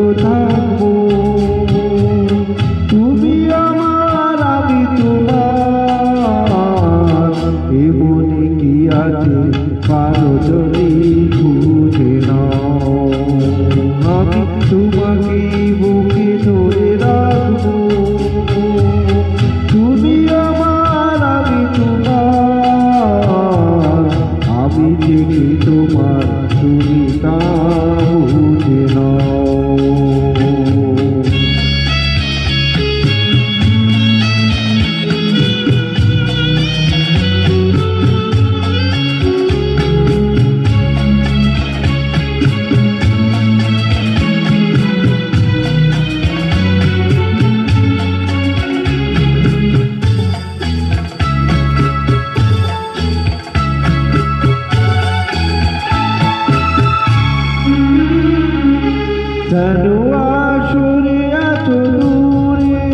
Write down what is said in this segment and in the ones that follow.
তো থাকবো। তুমি আমার আমি তোমার, এ মনে কি আছে পারো যদি বুঝে নাও। আমি তোমাকে বুকে ধরে রাখবো। তুমি আমার আমি তোমার, আমি থেকে তোমার তুমি তা বুঝে নাও। কেন আসরে এত দূরে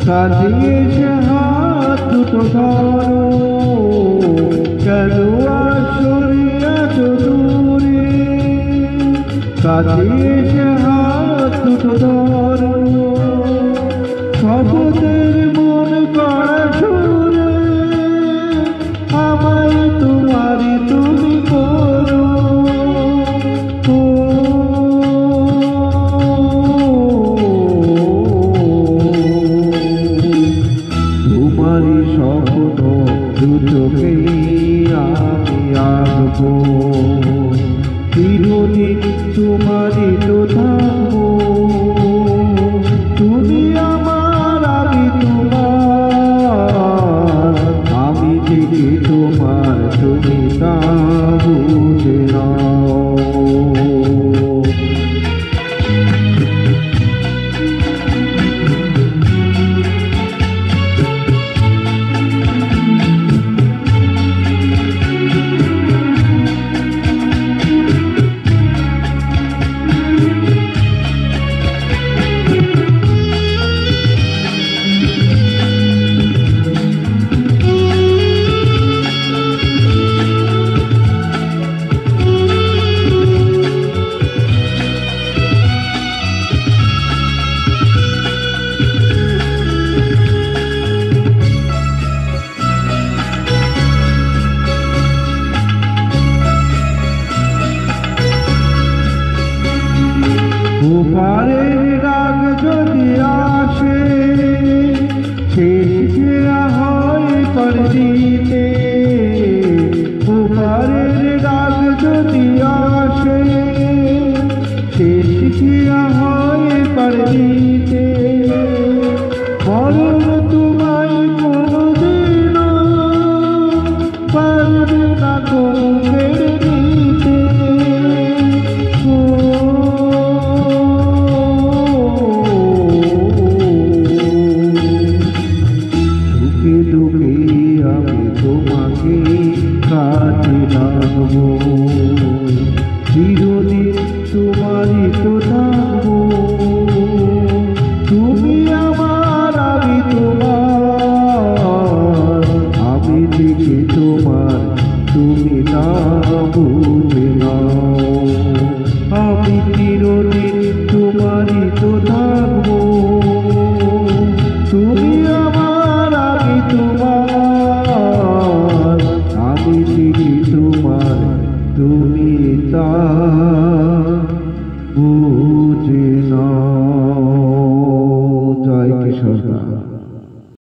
কাছে এসে হাত দুটো ধরো। কেন আসরে এত দূরে কাছে এসে হাত দুটো ধরো। শব্দের মন করা সুরে আমায় তোমারই তুমি করো। তোমারই স্বপ্ন দুচোখে আমি আঁকবো। চিরদিন তোমারই তো থাকবো। তুমি আমার আমি তোমার, আমি থেকে তোমার তুমি তা বুঝে নাও। ওপারের রাগ যদি আসে শেষ হয় পরদিতে। ওপারের রাগ যদি আসে শেষ হয় পরদিতে। মরণ তোমায় কোনদিনও পারবে না কেড়ে নিতে। আমি তোমাকে কাছে রাখবো। চিরদিন তোমারই তো থাকবো। তুমি আমার আমি তোমার, আমি থেকে তোমার তুমি তা বুঝে